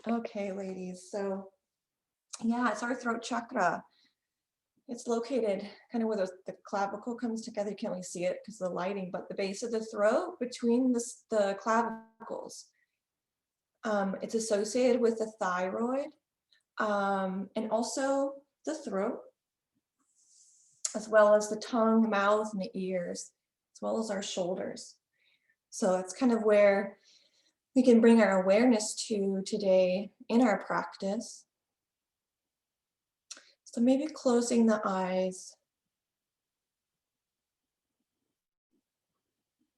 Okay, ladies. So yeah, it's our throat chakra. It's located kind of where the clavicle comes together. You can't really see it because of the lighting, but the base of the throat between the clavicles. It's associated with the thyroid and also the throat, as well as the tongue, mouth, and the ears, as well as our shoulders. So it's kind of where we can bring our awareness to today in our practice. So maybe closing the eyes.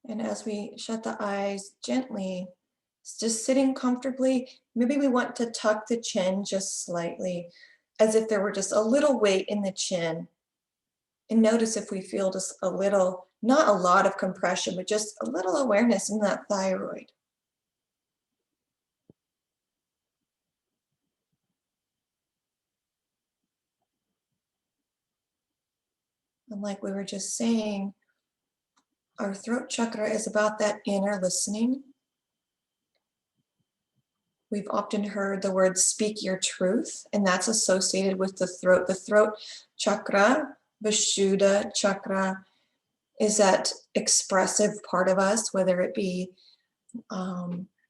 And as we shut the eyes gently, just sitting comfortably, maybe we want to tuck the chin just slightly, as if there were just a little weight in the chin. And notice if we feel just a little, not a lot of compression, but just a little awareness in that thyroid. And like we were just saying, our throat chakra is about that inner listening. We've often heard the word speak your truth, and that's associated with the throat. The throat chakra, Vishuddha Chakra, is that expressive part of us, whether it be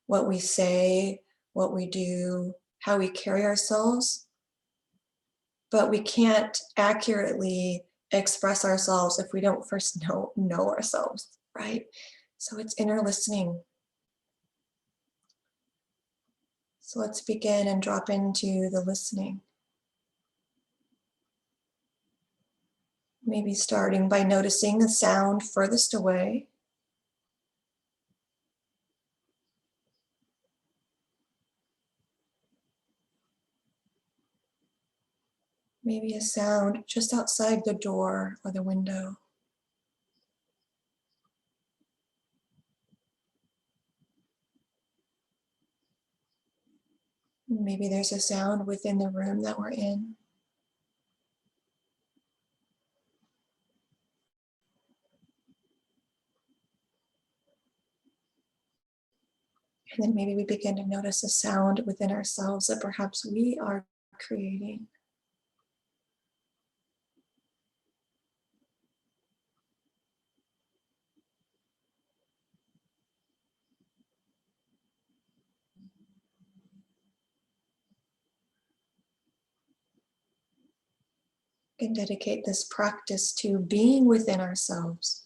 what we say, what we do, how we carry ourselves. But we can't accurately express ourselves if we don't first know ourselves, right? So it's inner listening. So let's begin and drop into the listening. Maybe starting by noticing the sound furthest away. Maybe a sound just outside the door or the window. Maybe there's a sound within the room that we're in. And then maybe we begin to notice a sound within ourselves that perhaps we are creating. We can dedicate this practice to being within ourselves.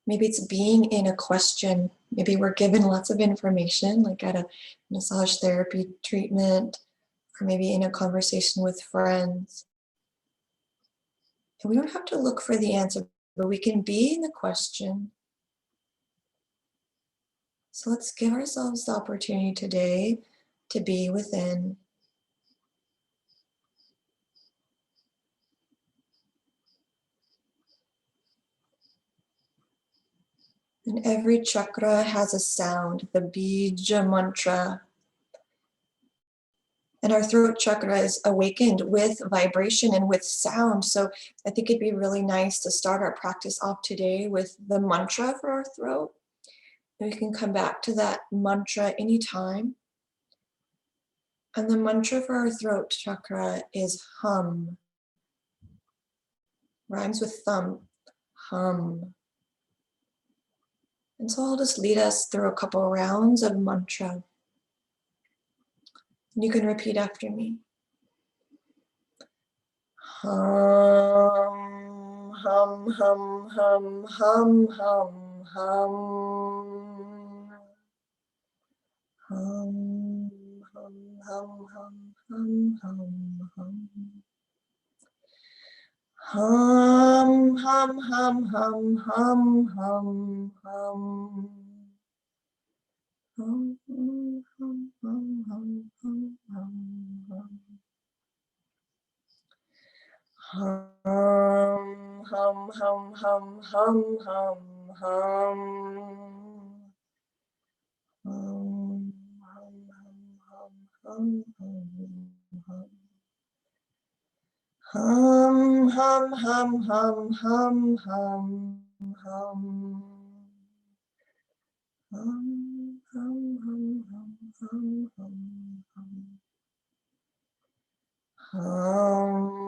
Maybe it's being in a question. Maybe we're given lots of information, like at a massage therapy treatment, or maybe in a conversation with friends. And we don't have to look for the answer, but we can be in the question. So let's give ourselves the opportunity today to be within. And every chakra has a sound, the Bija Mantra. And our throat chakra is awakened with vibration and with sound. So I think it'd be really nice to start our practice off today with the mantra for our throat. And we can come back to that mantra anytime. And the mantra for our throat chakra is hum. Rhymes with thumb, hum. And so I'll just lead us through a couple rounds of mantra. And you can repeat after me. Hum, hum, hum, hum, hum, hum, hum. Hum, hum, hum, hum, hum, hum, hum. Hum, hum, hum, hum, hum, hum, hum. Hum, hum, hum, hum, hum, hum, hum. Hum, hum, hum, hum, hum, hum, hum. Hum, hum, hum, hum, hum, hum. Hum, hum, hum, hum, hum, hum, hum. Hum, hum, hum, hum, hum, hum, hum. Hum.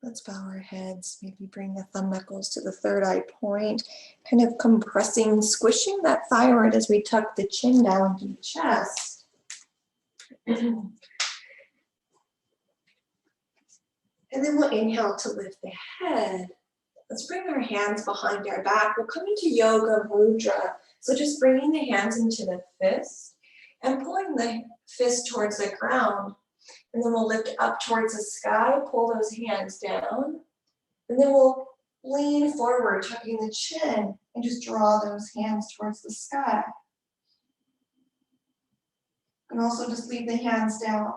Let's bow our heads, maybe bring the thumb knuckles to the third eye point, kind of compressing, squishing that thyroid as we tuck the chin down to the chest. And then we'll inhale to lift the head. Let's bring our hands behind our back. We'll come into Yoga Mudra. So just bringing the hands into the fist and pulling the fist towards the ground. And then we'll lift up towards the sky, pull those hands down. And then we'll lean forward, tucking the chin, and just draw those hands towards the sky. And also just leave the hands down.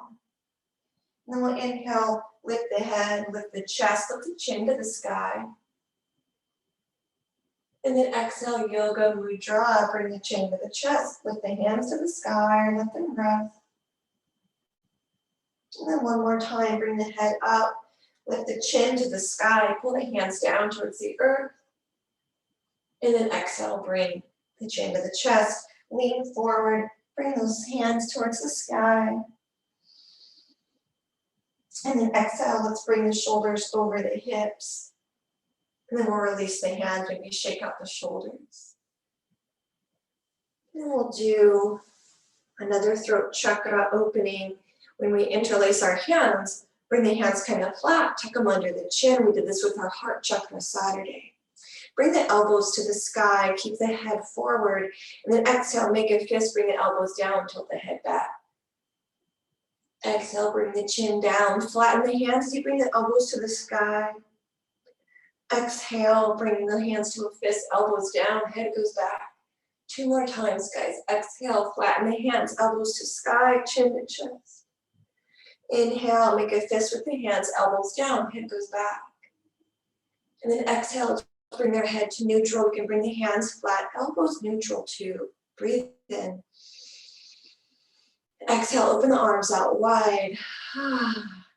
And then we'll inhale, lift the head, lift the chest, lift the chin to the sky. And then exhale, Yoga Mudra, bring the chin to the chest, lift the hands to the sky, or lift the breath. And then one more time, bring the head up, lift the chin to the sky, pull the hands down towards the earth. And then exhale, bring the chin to the chest, lean forward, bring those hands towards the sky. And then exhale, let's bring the shoulders over the hips. And then we'll release the hands, maybe shake out the shoulders. And we'll do another throat chakra opening. When we interlace our hands, bring the hands kind of flat, tuck them under the chin. We did this with our heart chakra Saturday. Bring the elbows to the sky, keep the head forward, and then exhale, make a fist, bring the elbows down, tilt the head back. Exhale, bring the chin down, flatten the hands, you bring the elbows to the sky. Exhale, bring the hands to a fist, elbows down, head goes back. 2 more times, guys. Exhale, flatten the hands, elbows to sky, chin to chest. Inhale, make a fist with the hands, elbows down, head goes back. And then exhale, bring their head to neutral. We can bring the hands flat, elbows neutral too. Breathe in. Exhale, open the arms out wide.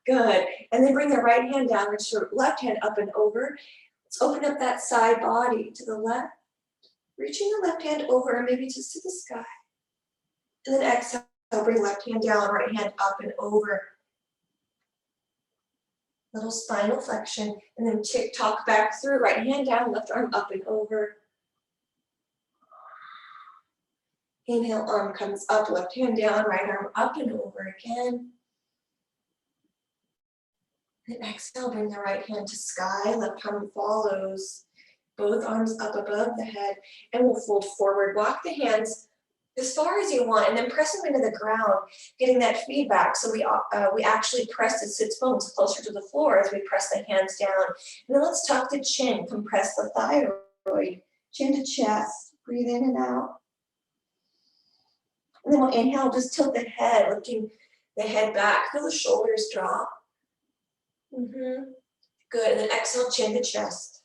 Good. And then bring the right hand down, reach your left hand up and over. Let's open up that side body to the left. Reaching the left hand over, maybe just to the sky. And then exhale, bring left hand down, right hand up and over. Little spinal flexion, and then tick-tock back through, right hand down, left arm up and over. Inhale, arm comes up, left hand down, right arm up and over again. And exhale, bring the right hand to sky, left arm follows. Both arms up above the head, and we'll fold forward. Walk the hands as far as you want, and then press them into the ground, getting that feedback. So we actually press the sits bones closer to the floor as we press the hands down. And then let's tuck the chin, compress the thyroid, chin to chest. Breathe in and out. And then we'll inhale, just tilt the head, lifting the head back. Feel the shoulders drop. Good, and then exhale, chin to chest.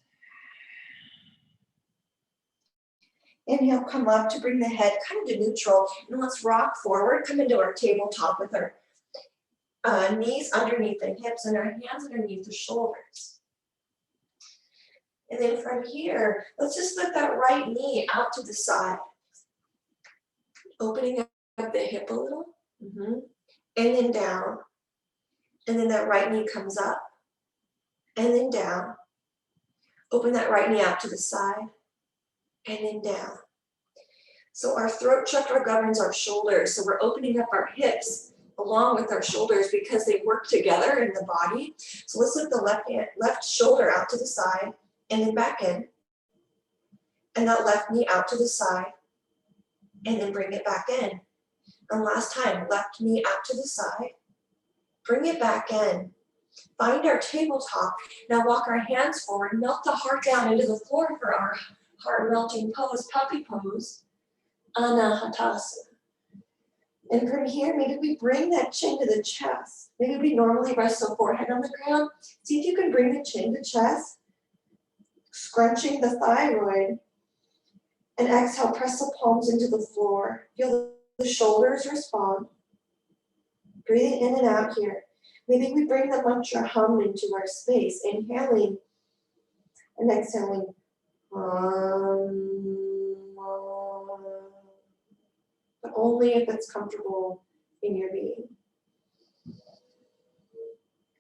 Inhale, come up to bring the head kind of to neutral. And let's rock forward, come into our tabletop with our knees underneath the hips and our hands underneath the shoulders. And then from here, let's just lift that right knee out to the side. Opening up the hip a little. And then down. And then that right knee comes up. And then down. Open that right knee out to the side. And then down. So our throat chakra governs our shoulders. So we're opening up our hips along with our shoulders because they work together in the body. So let's lift the left shoulder out to the side and then back in. And that left knee out to the side and then bring it back in. And last time, left knee out to the side, bring it back in. Find our tabletop. Now walk our hands forward, melt the heart down into the floor for our heart melting pose, puppy pose, Anahatasana. And from here, maybe we bring that chin to the chest. Maybe we normally rest the forehead on the ground. See if you can bring the chin to chest scrunching the thyroid. And exhale, press the palms into the floor. Feel the shoulders respond. Breathing in and out here. Maybe we bring the mantra hum into our space, inhaling and exhaling. But only if it's comfortable in your being.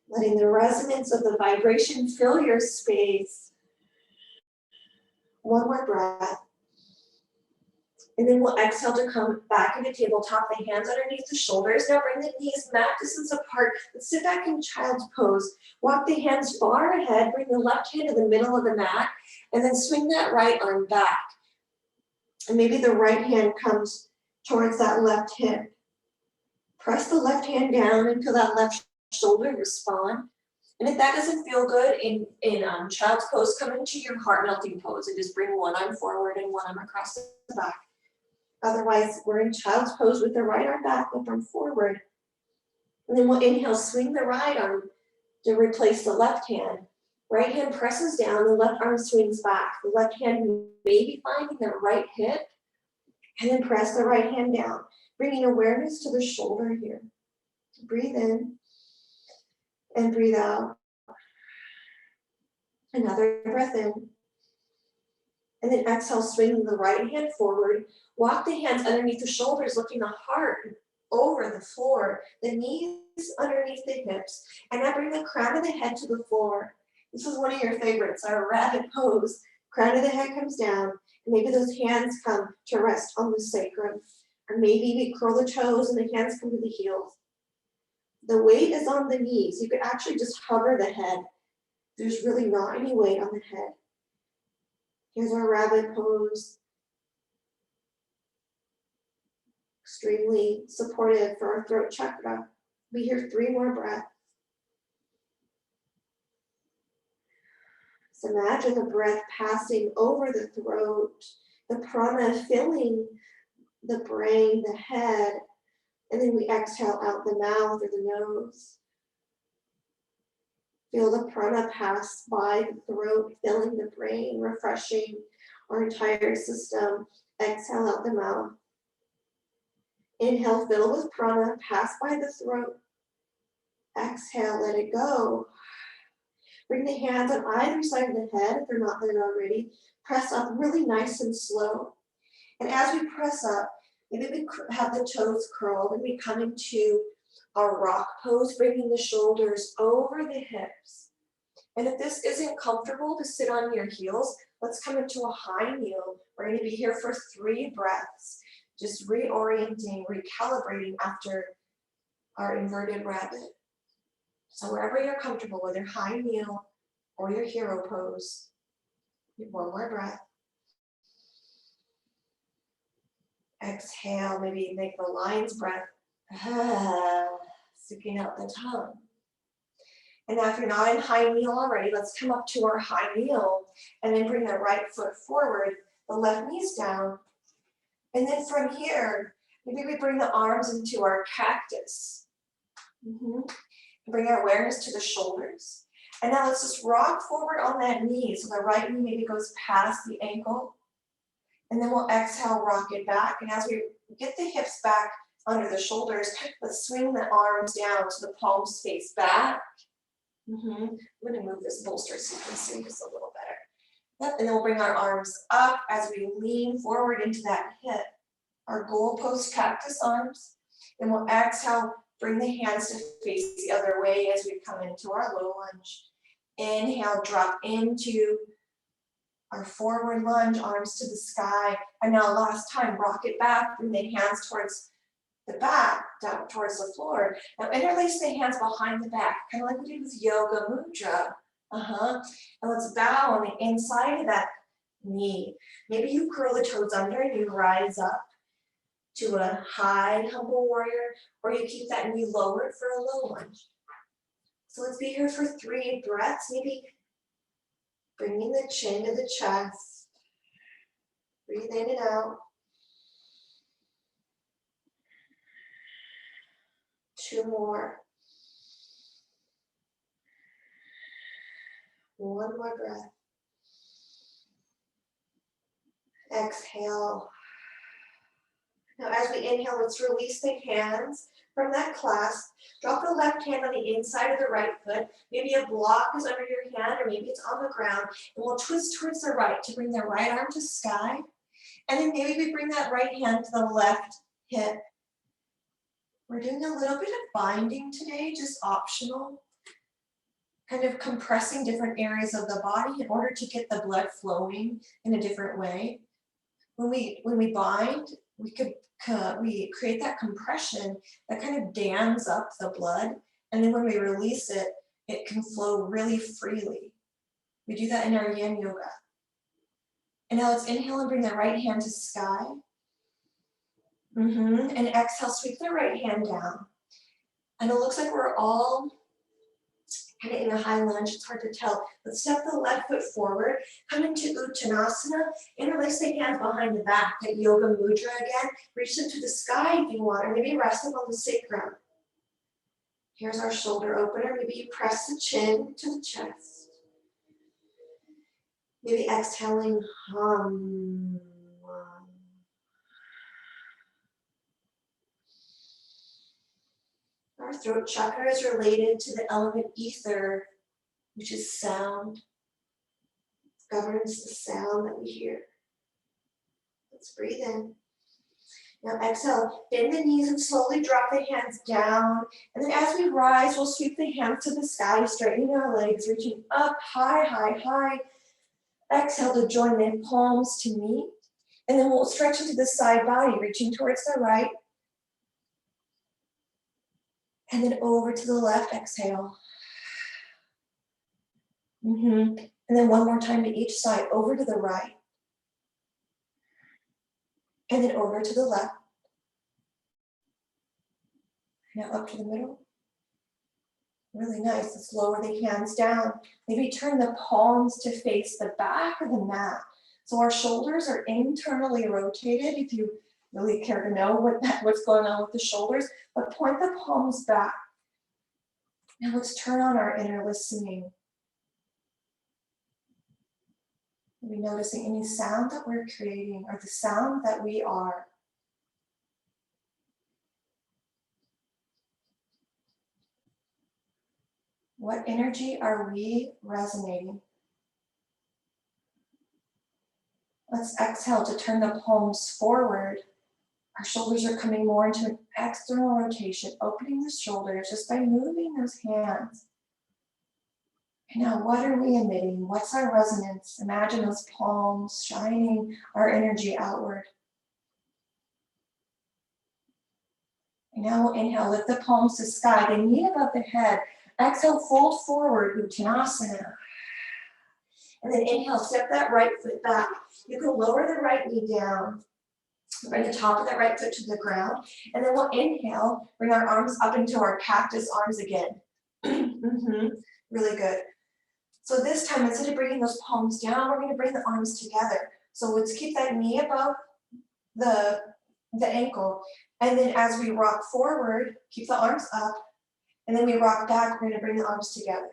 Letting the resonance of the vibration fill your space. One more breath. And then we'll exhale to come back into tabletop, the hands underneath the shoulders. Now bring the knees mat distance apart. Let's sit back in child's pose. Walk the hands far ahead. Bring the left hand to the middle of the mat. And then swing that right arm back. And maybe the right hand comes towards that left hip. Press the left hand down and feel that left shoulder respond. And if that doesn't feel good in child's pose, come into your heart melting pose and just bring one arm forward and one arm across the back. Otherwise, we're in child's pose with the right arm back, left arm forward. And then we'll inhale, swing the right arm to replace the left hand. Right hand presses down, the left arm swings back. The left hand may be finding the right hip, and then press the right hand down, bringing awareness to the shoulder here. Breathe in and breathe out. Another breath in. And then exhale, swing the right hand forward. Walk the hands underneath the shoulders, lifting the heart over the floor, the knees underneath the hips. And now bring the crown of the head to the floor. This is one of your favorites, our rabbit pose. Crown of the head comes down, and maybe those hands come to rest on the sacrum. Or maybe we curl the toes and the hands come to the heels. The weight is on the knees. You could actually just hover the head. There's really not any weight on the head. Here's our rabbit pose. Extremely supportive for our throat chakra. Be here 3 more breaths. So imagine the breath passing over the throat, the prana filling the brain, the head, and then we exhale out the mouth or the nose. Feel the prana pass by the throat, filling the brain, refreshing our entire system. Exhale out the mouth. Inhale, fill with prana, pass by the throat. Exhale, let it go. Bring the hands on either side of the head if they're not there already. Press up really nice and slow. And as we press up, maybe we have the toes curled and we come into our rock pose, bringing the shoulders over the hips. And if this isn't comfortable to sit on your heels, let's come into a high kneel. We're going to be here for 3 breaths, just reorienting, recalibrating after our inverted rabbit. So wherever you're comfortable, whether high kneel or your hero pose, one more breath. Exhale, maybe make the lion's breath, sticking out the tongue. And now if you're not in high kneel already, let's come up to our high kneel and then bring the right foot forward, the left knee's down. And then from here, maybe we bring the arms into our cactus. Bring our awareness to the shoulders. And now let's just rock forward on that knee. So the right knee maybe goes past the ankle. And then we'll exhale, rock it back. And as we get the hips back under the shoulders, let's swing the arms down so the palms face back. I'm going to move this bolster so you can see just a little better. Yep. And then we'll bring our arms up as we lean forward into that hip. Our goalpost cactus arms. And we'll exhale, bring the hands to face the other way as we come into our low lunge. Inhale, drop into our forward lunge, arms to the sky. And now last time, rock it back, bring the hands towards the back, down towards the floor. Now interlace the hands behind the back, kind of like we did with Yoga Mudra. And let's bow on the inside of that knee. Maybe you curl the toes under and you rise up to a high humble warrior, or you keep that knee lowered for a low lunge. So let's be here for 3 breaths, maybe bringing the chin to the chest. Breathe in and out. 2 more. 1 more breath. Exhale. Now as we inhale, let's release the hands from that clasp. Drop the left hand on the inside of the right foot. Maybe a block is under your hand, or maybe it's on the ground. And we'll twist towards the right to bring the right arm to sky. And then maybe we bring that right hand to the left hip. We're doing a little bit of binding today, just optional. Kind of compressing different areas of the body in order to get the blood flowing in a different way. When we bind, we create that compression that kind of dams up the blood, and then when we release it, it can flow really freely. We do that in our yin yoga. And now let's inhale and bring the right hand to sky. And exhale, sweep the right hand down. And it looks like we're all kind of in a high lunge, it's hard to tell. Let's step the left foot forward, come into Uttanasana, interlace the hands behind the back, that yoga mudra again. Reach them to the sky if you want, or maybe rest them on the sacrum. Here's our shoulder opener. Maybe you press the chin to the chest. Maybe exhaling, hum. Our throat chakra is related to the element ether, which is sound. It governs the sound that we hear. Let's breathe in. Now exhale, bend the knees and slowly drop the hands down. And then as we rise, we'll sweep the hands to the sky, straightening our legs, reaching up high, high, high. Exhale to join the palms to meet. And then we'll stretch into the side body, reaching towards the right. And then over to the left, exhale. And then one more time to each side, over to the right. And then over to the left. Now up to the middle. Really nice. Let's lower the hands down. Maybe turn the palms to face the back of the mat. So our shoulders are internally rotated, if you really care to know what's going on with the shoulders, but point the palms back. Now let's turn on our inner listening. Maybe noticing any sound that we're creating or the sound that we are. What energy are we resonating? Let's exhale to turn the palms forward. Our shoulders are coming more into an external rotation, opening the shoulders just by moving those hands. And now what are we emitting? What's our resonance? Imagine those palms shining our energy outward. And now we'll inhale, lift the palms to sky, they meet above the head. Exhale, fold forward, Uttanasana. And then inhale, step that right foot back. You can lower the right knee down. Bring the top of the right foot to the ground. And then we'll inhale, bring our arms up into our cactus arms again. Really good. So this time, instead of bringing those palms down, we're going to bring the arms together. So let's keep that knee above the ankle. And then as we rock forward, keep the arms up. And then we rock back, we're going to bring the arms together.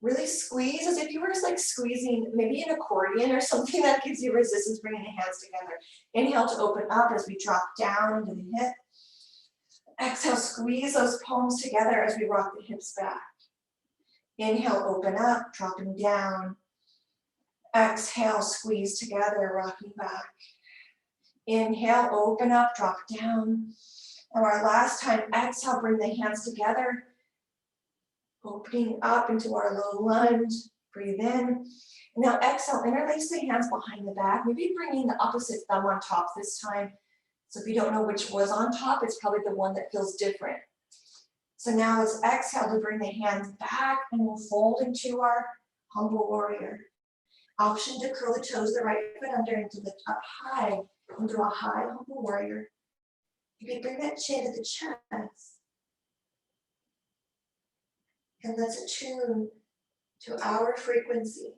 Really squeeze as if you were just like squeezing maybe an accordion or something that gives you resistance, bringing the hands together. Inhale to open up as we drop down into the hip. Exhale, squeeze those palms together as we rock the hips back. Inhale, open up, dropping down. Exhale, squeeze together, rocking back. Inhale, open up, drop down. And our last time, exhale, bring the hands together. Opening up into our low lunge, breathe in. And now exhale, interlace the hands behind the back, maybe bringing the opposite thumb on top this time. So if you don't know which was on top, it's probably the one that feels different. So now let's exhale to bring the hands back and we'll fold into our humble warrior. Option to curl the toes, the right foot under and to lift up high into a high humble warrior. You can bring that chin to the chest. And let's attune to our frequency.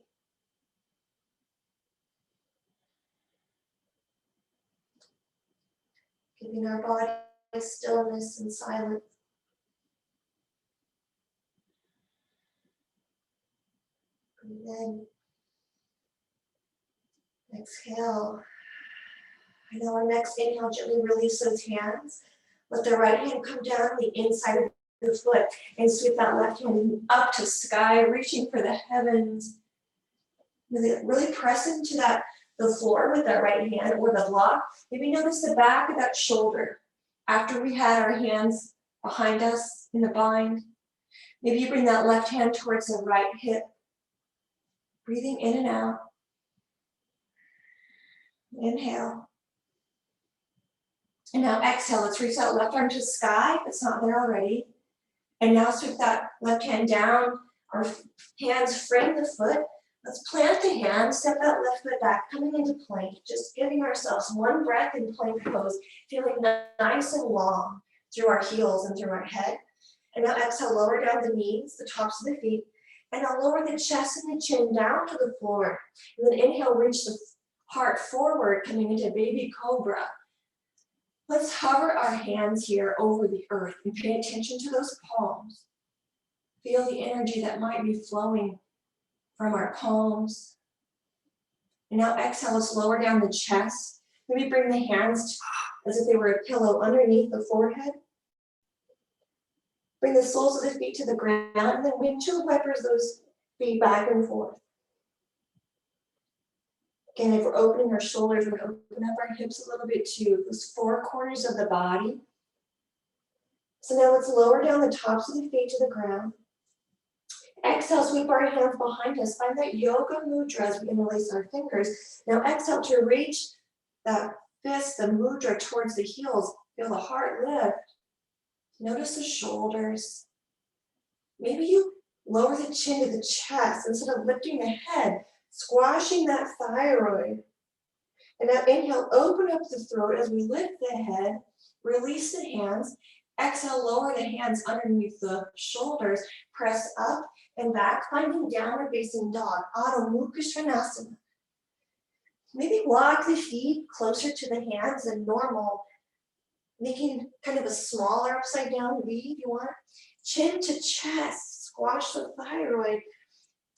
Giving our body stillness and silence. Breathe in. Exhale. And now our next inhale, gently release those hands. Let the right hand come down the inside of the foot and sweep that left hand up to sky, reaching for the heavens. Really press into the floor with that right hand or the block. Maybe notice the back of that shoulder after we had our hands behind us in the bind. Maybe you bring that left hand towards the right hip. Breathing in and out. Inhale. And now exhale. Let's reach that left arm to sky if it's not there already. And now sweep that left hand down. Our hands frame the foot. Let's plant the hands, step that left foot back, coming into plank. Just giving ourselves one breath in plank pose, feeling nice and long through our heels and through our head. And now exhale, lower down the knees, the tops of the feet. And now lower the chest and the chin down to the floor. And then inhale, reach the heart forward, coming into baby cobra. Let's hover our hands here over the earth and pay attention to those palms. Feel the energy that might be flowing from our palms. And now exhale, let's lower down the chest. Maybe bring the hands as if they were a pillow underneath the forehead. Bring the soles of the feet to the ground, and then windshield wipers those feet back and forth. Again, if we're opening our shoulders, we're going to open up our hips a little bit too, those four corners of the body. So now let's lower down the tops of the feet to the ground. Exhale, sweep our hands behind us. Find that yoga mudra as we interlace our fingers. Now exhale to reach that fist, the mudra, towards the heels. Feel the heart lift. Notice the shoulders. Maybe you lower the chin to the chest instead of lifting the head, squashing that thyroid. And now inhale, open up the throat as we lift the head, release the hands. Exhale, lower the hands underneath the shoulders, press up and back, finding downward facing dog, Adho Mukha Svanasana. Maybe walk the feet closer to the hands than normal, making kind of a smaller upside down V if you want. Chin to chest, squash the thyroid.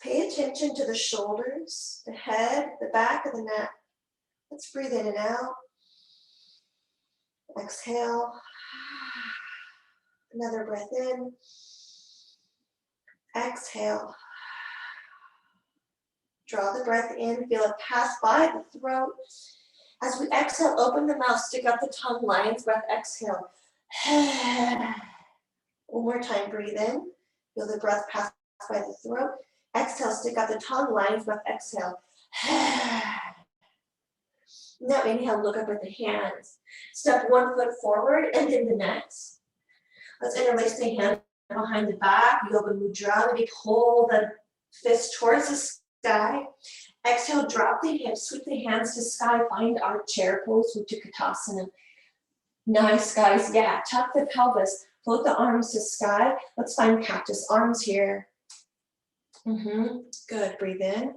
Pay attention to the shoulders, the head, the back of the neck. Let's breathe in and out. Exhale. Another breath in. Exhale. Draw the breath in, feel it pass by the throat. As we exhale, open the mouth, stick out the tongue, lion's breath, exhale. One more time, breathe in. Feel the breath pass by the throat. Exhale, stick out the tongue, lion's breath, exhale. Now inhale, look up at the hands. Step one foot forward and then the next. Let's interlace the hand behind the back, yoga mudra. Maybe pull the fist towards the sky. Exhale, drop the hips, sweep the hands to sky, find our chair pose, Utkatasana. Nice, guys. Yeah, tuck the pelvis, float the arms to sky. Let's find cactus arms here. Good, breathe in.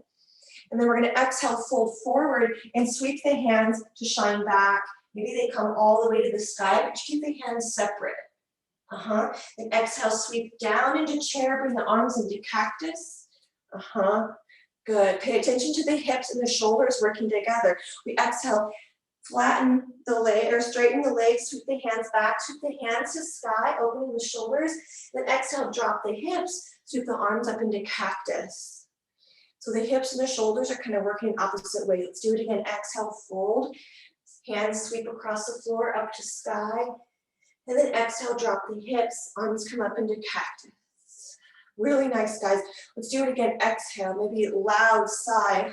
And then we're gonna exhale, fold forward and sweep the hands to shine back. Maybe they come all the way to the sky, but keep the hands separate. Then exhale, sweep down into chair, bring the arms into cactus. Good. Pay attention to the hips and the shoulders working together. We exhale, flatten the leg or straighten the legs, sweep the hands back, sweep the hands to sky, opening the shoulders. Then exhale, drop the hips, sweep the arms up into cactus. So the hips and the shoulders are kind of working opposite way. Let's do it again. Exhale, fold. Hands sweep across the floor up to sky. And then exhale, drop the hips, arms come up into cactus. Really nice, guys. Let's do it again. Exhale, maybe loud sigh.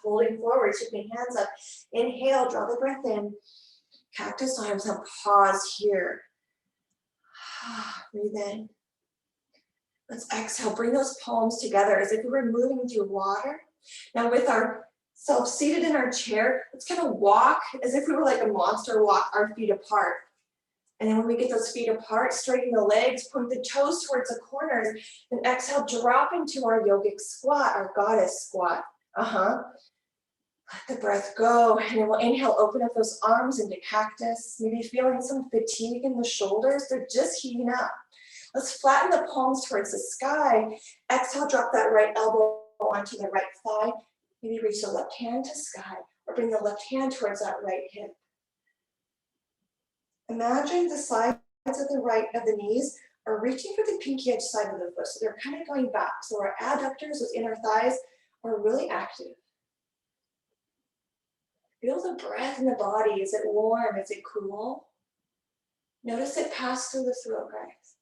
Folding forward, sweep the hands up. Inhale, draw the breath in. Cactus arms up, pause here. Breathe in. Let's exhale, bring those palms together as if we were moving through water. Now with ourselves seated in our chair, let's kind of walk as if we were like a monster, walk our feet apart. And then when we get those feet apart, straighten the legs, point the toes towards the corners, and exhale, drop into our yogic squat, our goddess squat. Let the breath go. And then we'll inhale, open up those arms into cactus. Maybe feeling some fatigue in the shoulders. They're just heating up. Let's flatten the palms towards the sky. Exhale, drop that right elbow onto the right thigh. Maybe reach the left hand to sky or bring the left hand towards that right hip. Imagine the sides of the right of the knees are reaching for the pinky edge side of the foot. So they're kind of going back. So our adductors within our thighs are really active. Feel the breath in the body. Is it warm? Is it cool? Notice it pass through the throat, guys.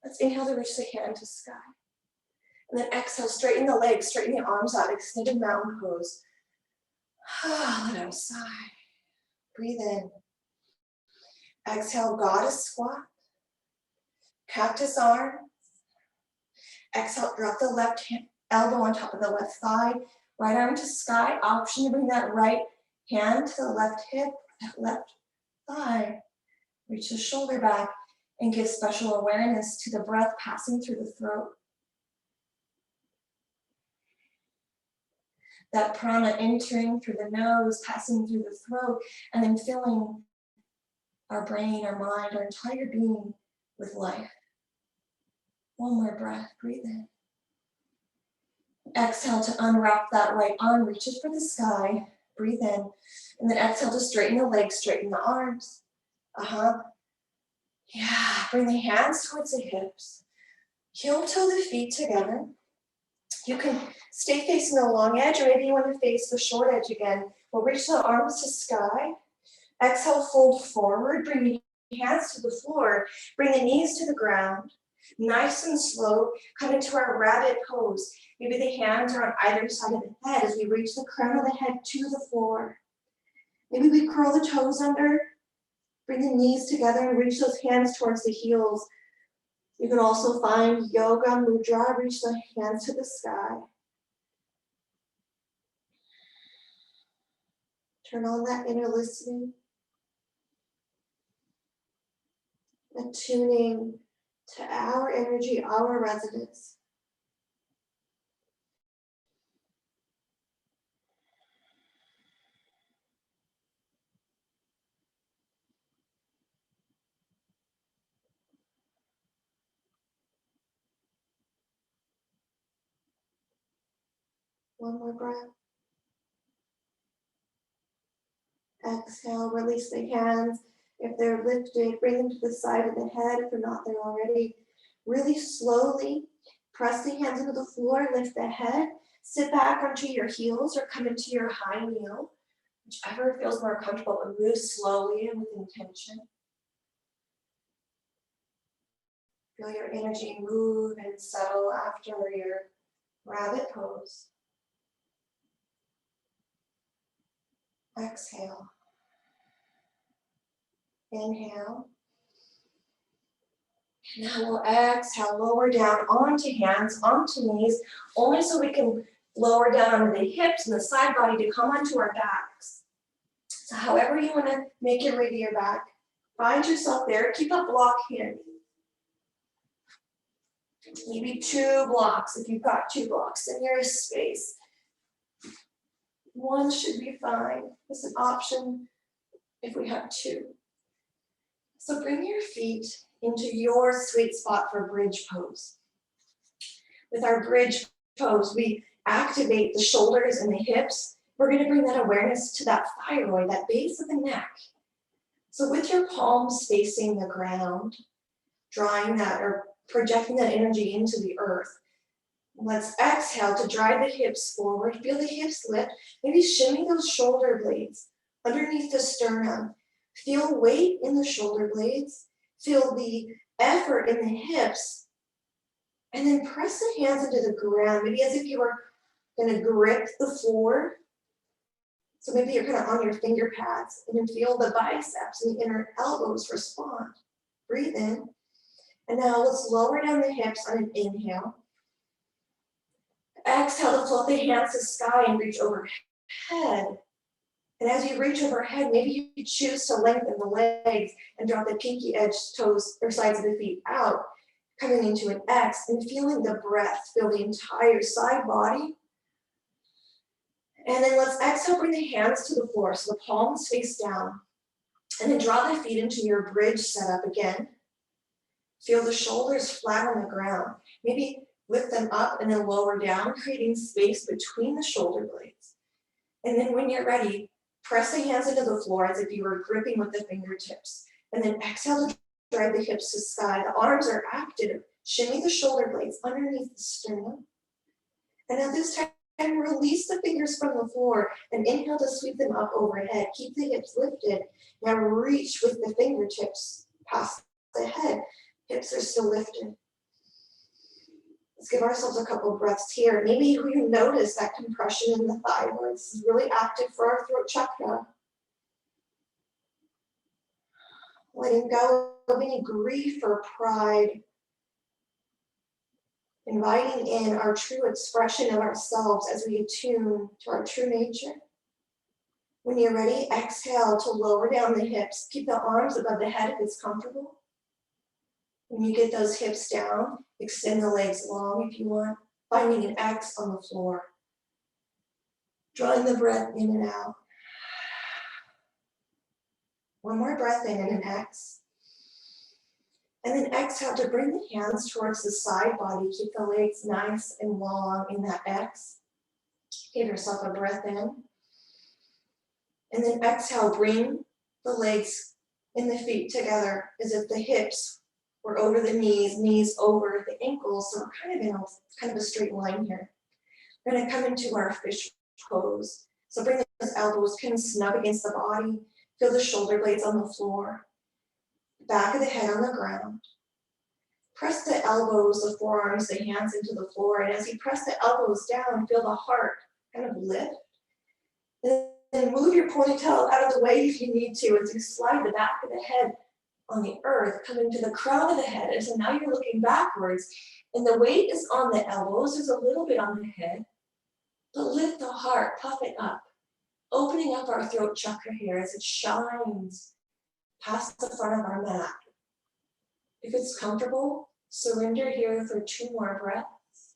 Let's inhale to reach the hand to sky. And then exhale, straighten the legs, straighten the arms out, extended mountain pose. Let out a sigh. Breathe in. Exhale, goddess squat. Cactus arms. Exhale, drop the left elbow on top of the left thigh. Right arm to sky. Option to bring that right hand to the left hip, that left thigh. Reach the shoulder back and give special awareness to the breath passing through the throat. That prana entering through the nose, passing through the throat, and then filling our brain, our mind, our entire being with life. One more breath, breathe in. Exhale to unwrap that right arm, reach it for the sky, breathe in. And then exhale to straighten the legs, straighten the arms. Yeah, bring the hands towards the hips. Heel toe the feet together. You can stay facing the long edge, or maybe you want to face the short edge again. We'll reach the arms to sky. Exhale, fold forward, bring the hands to the floor, bring the knees to the ground. Nice and slow, come into our rabbit pose. Maybe the hands are on either side of the head as we reach the crown of the head to the floor. Maybe we curl the toes under, bring the knees together and reach those hands towards the heels. You can also find yoga mudra, reach the hands to the sky. Turn on that inner listening. Attuning to our energy, our resonance. One more breath. Exhale, release the hands. If they're lifted, bring them to the side of the head. If they're not there already, really slowly press the hands into the floor, lift the head, sit back onto your heels or come into your high kneel, whichever feels more comfortable, and move slowly and with intention. Feel your energy move and settle after your rabbit pose. Exhale. Inhale. Now we'll exhale, lower down onto hands, onto knees, only so we can lower down onto the hips and the side body to come onto our backs. So however you want to make your way to your back, find yourself there. Keep a block handy. Maybe 2 blocks if you've got 2 blocks in your space. 1 should be fine. It's an option if we have 2. So bring your feet into your sweet spot for bridge pose. With our bridge pose, we activate the shoulders and the hips. We're going to bring that awareness to that thyroid, that base of the neck. So with your palms facing the ground, drawing that or projecting that energy into the earth, let's exhale to drive the hips forward. Feel the hips lift. Maybe shimmy those shoulder blades underneath the sternum. Feel weight in the shoulder blades. Feel the effort in the hips. And then press the hands into the ground, maybe as if you were going to grip the floor. So maybe you're kind of on your finger pads, and then feel the biceps and the inner elbows respond. Breathe in. And now let's lower down the hips on an inhale. Exhale to float the hands to sky and reach overhead. And as you reach overhead, maybe you choose to lengthen the legs and drop the pinky edge toes or sides of the feet out, coming into an X and feeling the breath fill the entire side body. And then let's exhale, bring the hands to the floor so the palms face down. And then draw the feet into your bridge setup again. Feel the shoulders flat on the ground. Maybe lift them up and then lower down, creating space between the shoulder blades. And then when you're ready, Press the hands into the floor as if you were gripping with the fingertips. And then exhale to drive the hips to sky. The arms are active. Shimmy the shoulder blades underneath the sternum. And at this time, release the fingers from the floor and inhale to sweep them up overhead. Keep the hips lifted. Now reach with the fingertips past the head. Hips are still lifted. Let's give ourselves a couple of breaths here. Maybe you notice that compression in the thyroid. This is really active for our throat chakra. Letting go of any grief or pride. Inviting in our true expression of ourselves as we attune to our true nature. When you're ready, exhale to lower down the hips. Keep the arms above the head if it's comfortable. When you get those hips down, extend the legs long if you want, finding an X on the floor. Drawing the breath in and out. One more breath in and an X. And then exhale to bring the hands towards the side body. Keep the legs nice and long in that X. Give yourself a breath in. And then exhale, bring the legs and the feet together as if the hips were over the knees, knees over the ankles. So we're kind of a straight line here. We're going to come into our fish pose. So bring those elbows kind of snug against the body. Feel the shoulder blades on the floor. Back of the head on the ground. Press the elbows, the forearms, the hands into the floor. And as you press the elbows down, feel the heart kind of lift. And then move your ponytail out of the way if you need to as you slide the back of the head on the earth, coming to the crown of the head. And so now you're looking backwards. And the weight is on the elbows. There's a little bit on the head. But lift the heart, puff it up. Opening up our throat chakra here as it shines past the front of our mat. If it's comfortable, surrender here for 2 more breaths.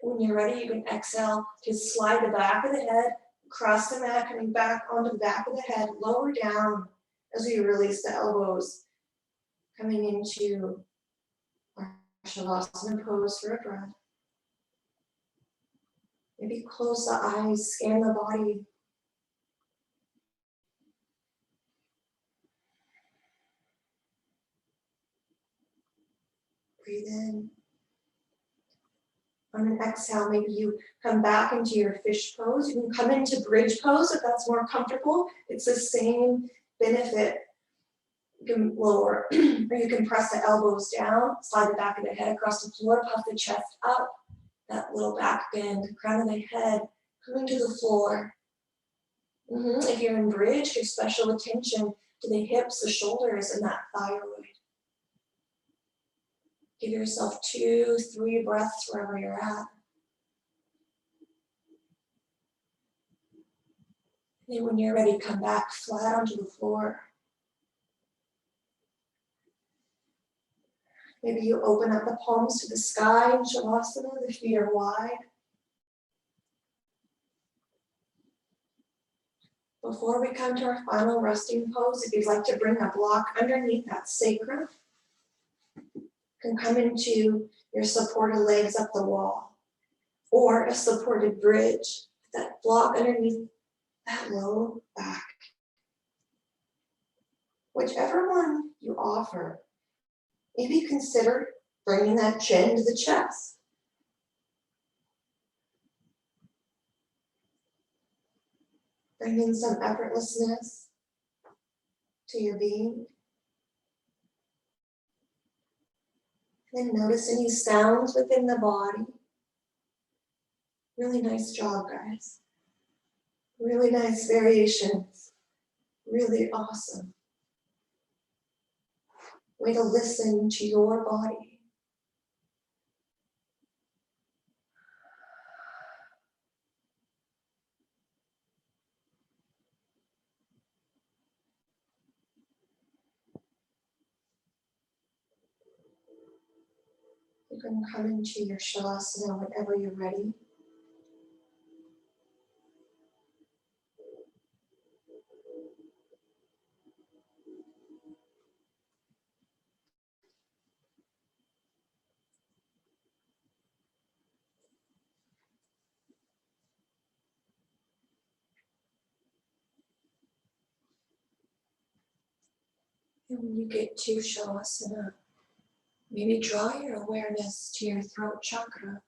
When you're ready, you can exhale to slide the back of the head across the mat, coming back onto the back of the head, lower down as we release the elbows, coming into our Shavasana pose for a breath. Maybe close the eyes, scan the body. Breathe in. On an exhale, maybe you come back into your fish pose. You can come into bridge pose if that's more comfortable. It's the same benefit. You can lower, or you can press the elbows down, slide the back of the head across the floor, puff the chest up, that little back bend, crown of the head, coming to the floor. If you're in bridge, give special attention to the hips, the shoulders, and that thyroid. Give yourself 2, 3 breaths wherever you're at. And then when you're ready, come back flat onto the floor. Maybe you open up the palms to the sky in Shavasana, the feet are wide. Before we come to our final resting pose, if you'd like to bring a block underneath that sacrum, you can come into your supported legs up the wall, or a supported bridge, that block underneath that low back. Whichever one you offer, maybe consider bringing that chin to the chest. Bring in some effortlessness to your being. And then notice any sounds within the body. Really nice job, guys. Really nice variations. Really awesome. Way to listen to your body. You can come into your Shavasana whenever you're ready. And when you get to Shavasana, maybe draw your awareness to your throat chakra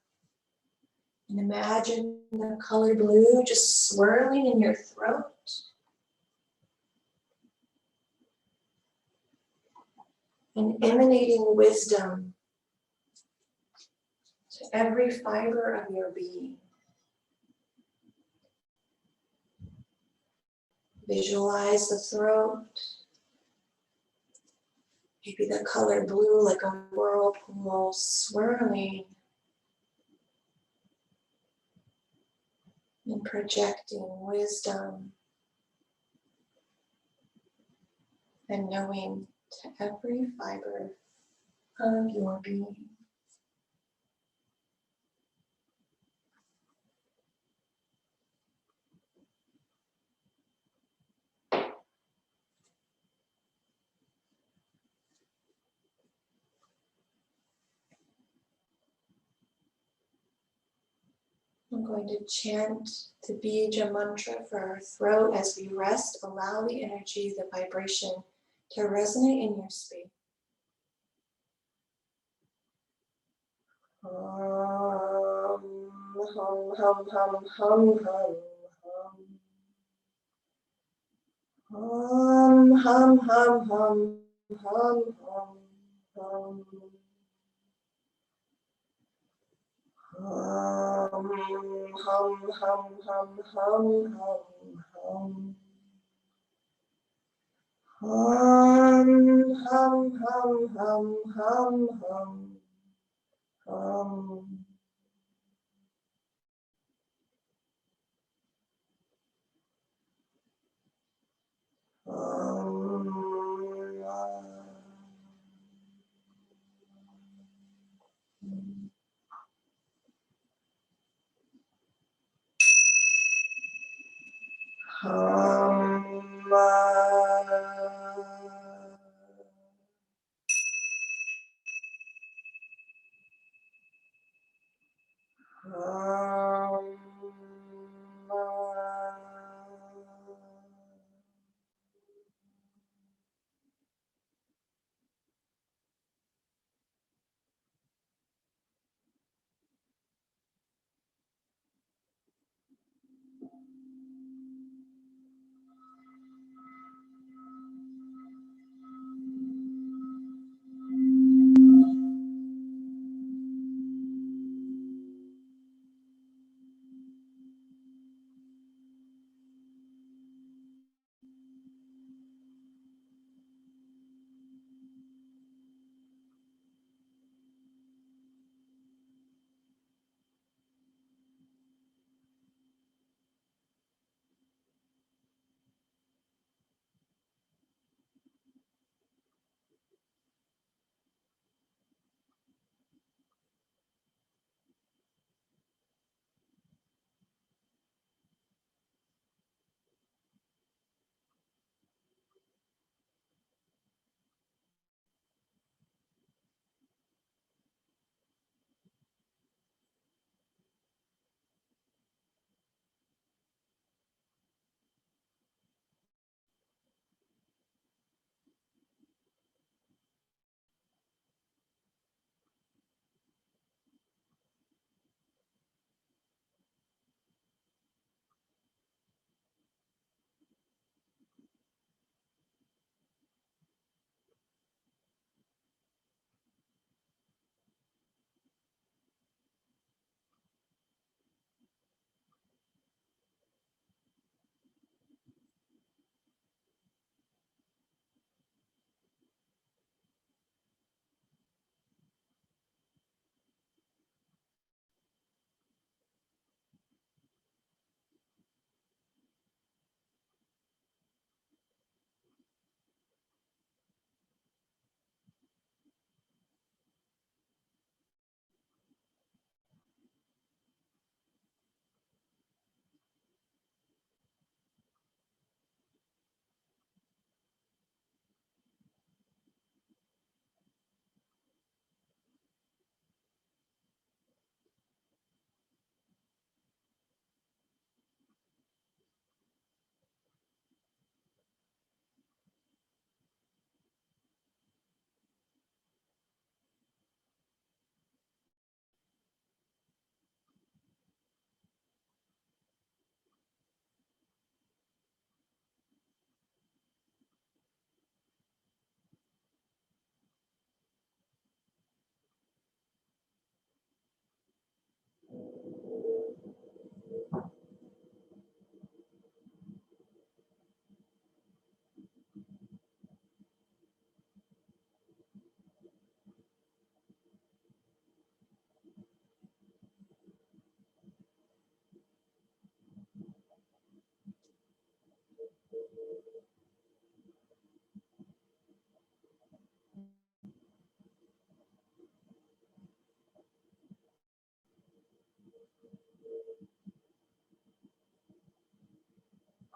and imagine the color blue just swirling in your throat. And emanating wisdom to every fiber of your being. Visualize the throat. Maybe the color blue like a whirlpool swirling and projecting wisdom and knowing to every fiber of your being. I'm going to chant the Bija Mantra for our throat as we rest. Allow the energy, the vibration to resonate in your space. Hum, hum, hum, hum, hum, hum, hum. Hum, hum, hum, hum, hum, hum. Hum, hum, hum, hum, hum, hum. Hum, hum, hum, hum, hum, hum. Hum.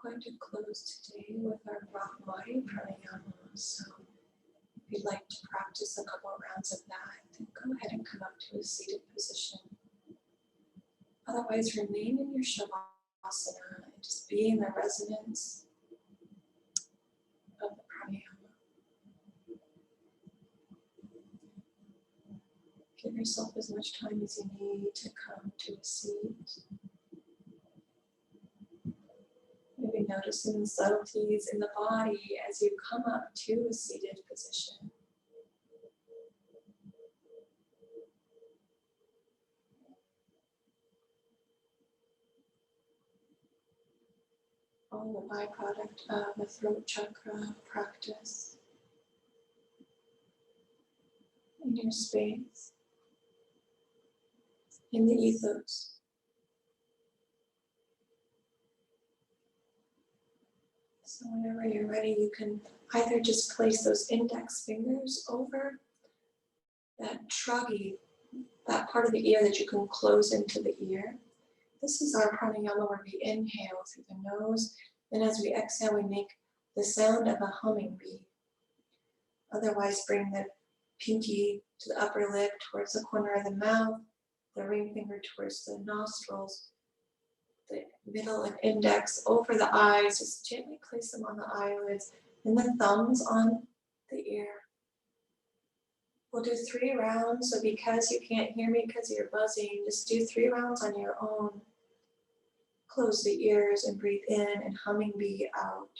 going to close today with our Brahmari pranayama. So if you'd like to practice a couple of rounds of that, then go ahead and come up to a seated position. Otherwise, remain in your shavasana and just be in the resonance of the pranayama. Give yourself as much time as you need to come to a seat. Maybe noticing the subtleties in the body as you come up to a seated position. All the byproduct of a throat chakra practice in your space, in the ethos. So whenever you're ready, you can either just place those index fingers over that truggy, that part of the ear that you can close into the ear. This is our pranayama where we inhale through the nose, and as we exhale, we make the sound of a humming bee. Otherwise, bring the pinky to the upper lip towards the corner of the mouth, the ring finger towards the nostrils, the middle and index over the eyes, just gently place them on the eyelids, and the thumbs on the ear. We'll do 3 rounds, so because you can't hear me because you're buzzing, just do 3 rounds on your own. Close the ears and breathe in and humming bee out.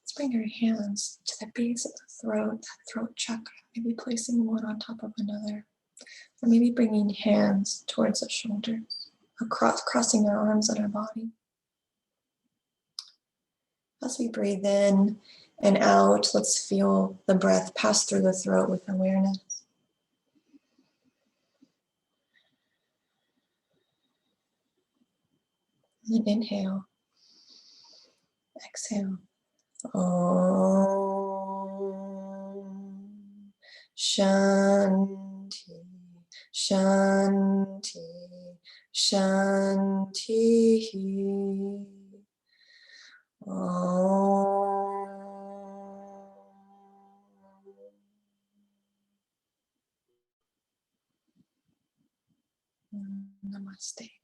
Let's bring your hands to the base of the throat chakra, maybe placing one on top of another, or maybe bringing hands towards the shoulders, crossing our arms on our body. As we breathe in and out, let's feel the breath pass through the throat with awareness. And inhale, exhale. Om Shanti, Shanti, Shanti. Om. Namaste.